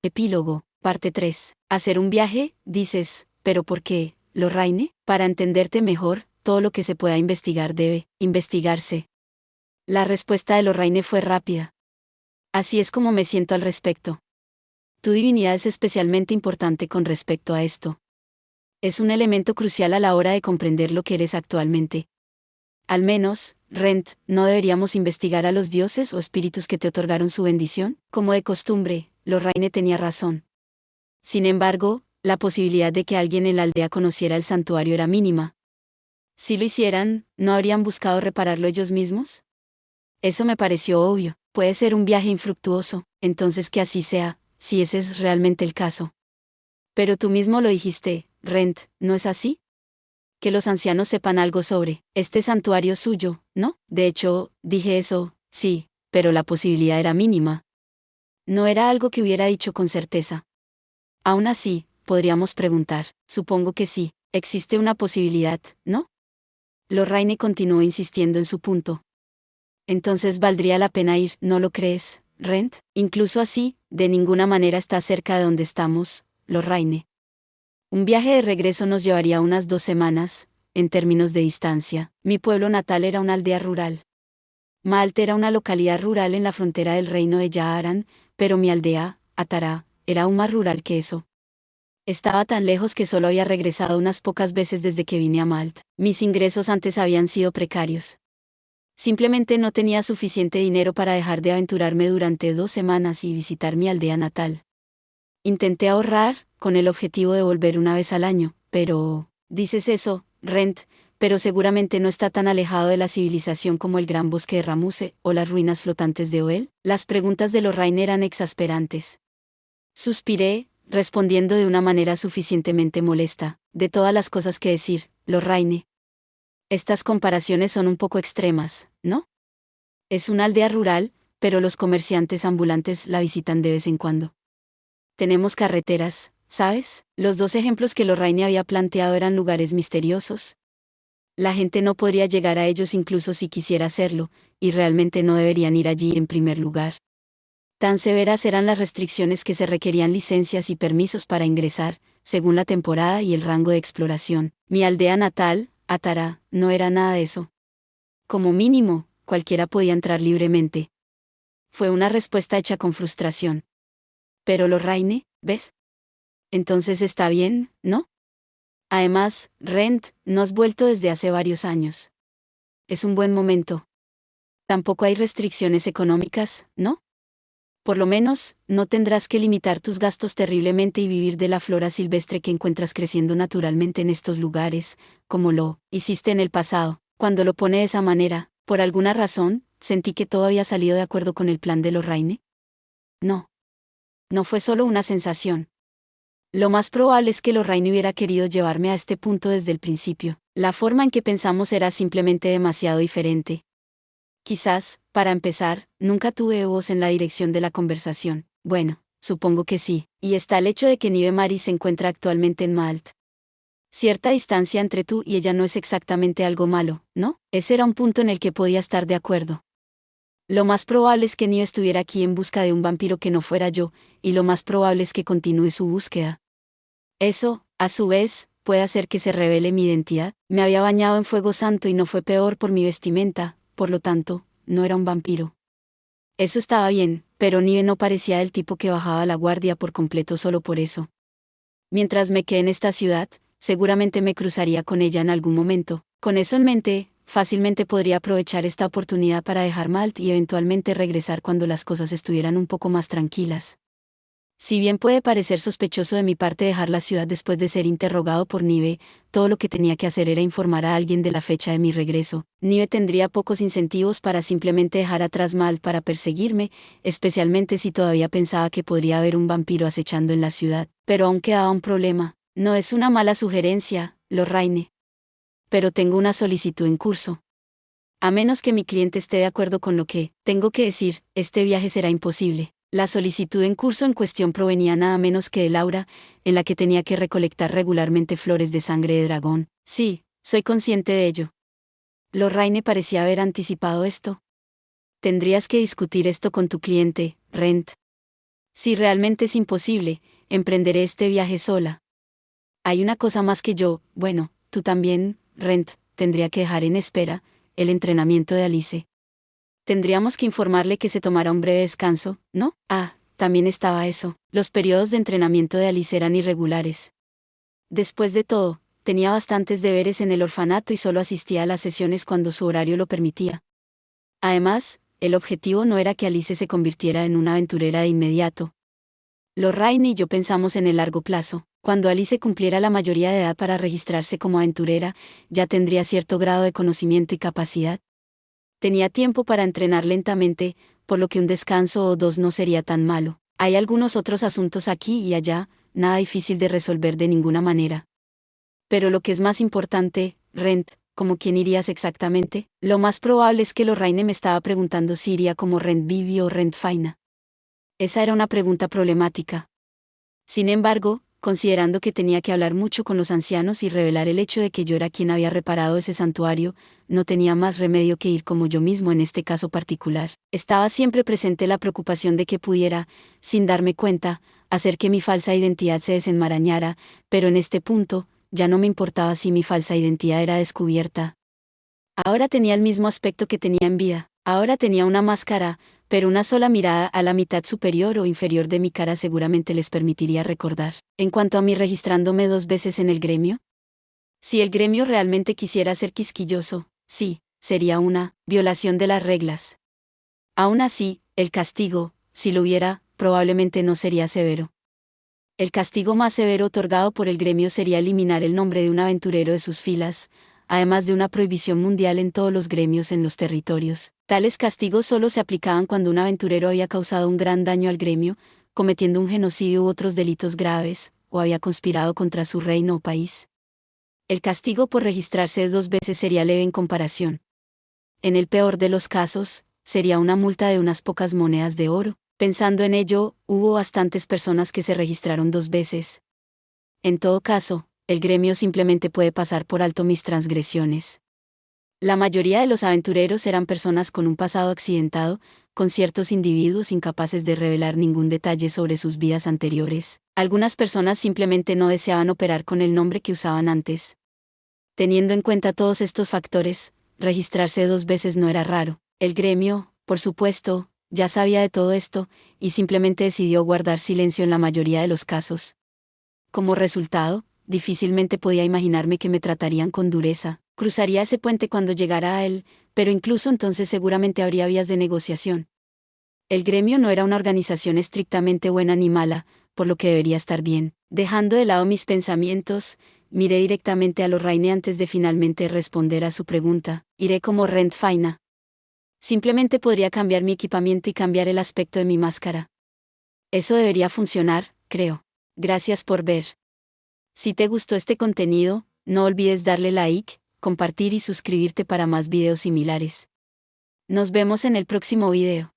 Epílogo, parte 3. Hacer un viaje, dices, ¿pero por qué, Lorraine? Para entenderte mejor, todo lo que se pueda investigar debe investigarse. La respuesta de Lorraine fue rápida. Así es como me siento al respecto. Tu divinidad es especialmente importante con respecto a esto. Es un elemento crucial a la hora de comprender lo que eres actualmente. Al menos, Rent, ¿no deberíamos investigar a los dioses o espíritus que te otorgaron su bendición? Como de costumbre, Lorraine tenía razón. Sin embargo, la posibilidad de que alguien en la aldea conociera el santuario era mínima. Si lo hicieran, ¿no habrían buscado repararlo ellos mismos? Eso me pareció obvio. Puede ser un viaje infructuoso, entonces que así sea, si ese es realmente el caso. Pero tú mismo lo dijiste, Rent, ¿no es así? Que los ancianos sepan algo sobre este santuario suyo, ¿no? De hecho, dije eso, sí, pero la posibilidad era mínima. No era algo que hubiera dicho con certeza. Aún así, podríamos preguntar, supongo que sí, existe una posibilidad, ¿no? Lorraine continuó insistiendo en su punto. Entonces valdría la pena ir, ¿no lo crees, Rent? Incluso así, de ninguna manera está cerca de donde estamos, Lorraine. Un viaje de regreso nos llevaría unas 2 semanas, en términos de distancia. Mi pueblo natal era una aldea rural. Malt era una localidad rural en la frontera del reino de Yaaran, pero mi aldea, Atará, era aún más rural que eso. Estaba tan lejos que solo había regresado unas pocas veces desde que vine a Malt. Mis ingresos antes habían sido precarios. Simplemente no tenía suficiente dinero para dejar de aventurarme durante 2 semanas y visitar mi aldea natal. Intenté ahorrar, con el objetivo de volver una vez al año, pero... Dices eso, Rent, pero seguramente no está tan alejado de la civilización como el gran bosque de Ramuse o las ruinas flotantes de Oel. Las preguntas de Lorraine eran exasperantes. Suspiré, respondiendo de una manera suficientemente molesta. De todas las cosas que decir, Lorraine. Estas comparaciones son un poco extremas, ¿no? Es una aldea rural, pero los comerciantes ambulantes la visitan de vez en cuando. Tenemos carreteras, ¿sabes? Los 2 ejemplos que Lorraine había planteado eran lugares misteriosos. La gente no podría llegar a ellos incluso si quisiera hacerlo, y realmente no deberían ir allí en primer lugar. Tan severas eran las restricciones que se requerían licencias y permisos para ingresar, según la temporada y el rango de exploración. Mi aldea natal, Atará, no era nada de eso. Como mínimo, cualquiera podía entrar libremente. Fue una respuesta hecha con frustración. Pero Lorraine, ¿ves? Entonces está bien, ¿no? Además, Rent, no has vuelto desde hace varios años. Es un buen momento. Tampoco hay restricciones económicas, ¿no? Por lo menos, no tendrás que limitar tus gastos terriblemente y vivir de la flora silvestre que encuentras creciendo naturalmente en estos lugares, como lo hiciste en el pasado. Cuando lo pone de esa manera, por alguna razón, sentí que todo había salido de acuerdo con el plan de Lorraine. No. No fue solo una sensación. Lo más probable es que Lorraine hubiera querido llevarme a este punto desde el principio. La forma en que pensamos era simplemente demasiado diferente. Quizás, para empezar, nunca tuve voz en la dirección de la conversación. Bueno, supongo que sí. Y está el hecho de que Nive Mari se encuentra actualmente en Malt. Cierta distancia entre tú y ella no es exactamente algo malo, ¿no? Ese era un punto en el que podía estar de acuerdo. Lo más probable es que Nive estuviera aquí en busca de un vampiro que no fuera yo, y lo más probable es que continúe su búsqueda. Eso, a su vez, puede hacer que se revele mi identidad. Me había bañado en fuego santo y no fue peor por mi vestimenta, por lo tanto, no era un vampiro. Eso estaba bien, pero Nive no parecía el tipo que bajaba la guardia por completo solo por eso. Mientras me quedé en esta ciudad, seguramente me cruzaría con ella en algún momento. Con eso en mente, fácilmente podría aprovechar esta oportunidad para dejar Malt y eventualmente regresar cuando las cosas estuvieran un poco más tranquilas. Si bien puede parecer sospechoso de mi parte dejar la ciudad después de ser interrogado por Nive, todo lo que tenía que hacer era informar a alguien de la fecha de mi regreso. Nive tendría pocos incentivos para simplemente dejar atrás Malt para perseguirme, especialmente si todavía pensaba que podría haber un vampiro acechando en la ciudad. Pero aún quedaba un problema. No es una mala sugerencia, Lorraine. Pero tengo una solicitud en curso. A menos que mi cliente esté de acuerdo con lo que tengo que decir, este viaje será imposible. La solicitud en curso en cuestión provenía nada menos que de Laura, en la que tenía que recolectar regularmente flores de sangre de dragón. Sí, soy consciente de ello. Lorraine parecía haber anticipado esto. Tendrías que discutir esto con tu cliente, Rent. Si realmente es imposible, emprenderé este viaje sola. Hay una cosa más que yo, bueno, tú también, Rent, tendría que dejar en espera, el entrenamiento de Alice. Tendríamos que informarle que se tomara un breve descanso, ¿no? Ah, también estaba eso. Los periodos de entrenamiento de Alice eran irregulares. Después de todo, tenía bastantes deberes en el orfanato y solo asistía a las sesiones cuando su horario lo permitía. Además, el objetivo no era que Alice se convirtiera en una aventurera de inmediato. Lorraine y yo pensamos en el largo plazo. Cuando Alice cumpliera la mayoría de edad para registrarse como aventurera, ya tendría cierto grado de conocimiento y capacidad. Tenía tiempo para entrenar lentamente, por lo que un descanso o dos no sería tan malo. Hay algunos otros asuntos aquí y allá, nada difícil de resolver de ninguna manera. Pero lo que es más importante, Rent, ¿cómo quién irías exactamente? Lo más probable es que Lorraine me estaba preguntando si iría como Rent Vivi o Rent Faina. Esa era una pregunta problemática. Sin embargo, considerando que tenía que hablar mucho con los ancianos y revelar el hecho de que yo era quien había reparado ese santuario, no tenía más remedio que ir como yo mismo en este caso particular. Estaba siempre presente la preocupación de que pudiera, sin darme cuenta, hacer que mi falsa identidad se desenmarañara, pero en este punto, ya no me importaba si mi falsa identidad era descubierta. Ahora tenía el mismo aspecto que tenía en vida. Ahora tenía una máscara, pero una sola mirada a la mitad superior o inferior de mi cara seguramente les permitiría recordar. En cuanto a mí registrándome 2 veces en el gremio, si el gremio realmente quisiera ser quisquilloso, sí, sería una violación de las reglas. Aún así, el castigo, si lo hubiera, probablemente no sería severo. El castigo más severo otorgado por el gremio sería eliminar el nombre de un aventurero de sus filas, además de una prohibición mundial en todos los gremios en los territorios. Tales castigos solo se aplicaban cuando un aventurero había causado un gran daño al gremio, cometiendo un genocidio u otros delitos graves, o había conspirado contra su reino o país. El castigo por registrarse 2 veces sería leve en comparación. En el peor de los casos, sería una multa de unas pocas monedas de oro. Pensando en ello, hubo bastantes personas que se registraron 2 veces. En todo caso, el gremio simplemente puede pasar por alto mis transgresiones. La mayoría de los aventureros eran personas con un pasado accidentado, con ciertos individuos incapaces de revelar ningún detalle sobre sus vidas anteriores. Algunas personas simplemente no deseaban operar con el nombre que usaban antes. Teniendo en cuenta todos estos factores, registrarse 2 veces no era raro. El gremio, por supuesto, ya sabía de todo esto, y simplemente decidió guardar silencio en la mayoría de los casos. Como resultado, difícilmente podía imaginarme que me tratarían con dureza. Cruzaría ese puente cuando llegara a él, pero incluso entonces seguramente habría vías de negociación. El gremio no era una organización estrictamente buena ni mala, por lo que debería estar bien. Dejando de lado mis pensamientos, miré directamente a Lorraine antes de finalmente responder a su pregunta. Iré como Rent Faina. Simplemente podría cambiar mi equipamiento y cambiar el aspecto de mi máscara. Eso debería funcionar, creo. Gracias por ver. Si te gustó este contenido, no olvides darle like, compartir y suscribirte para más videos similares. Nos vemos en el próximo video.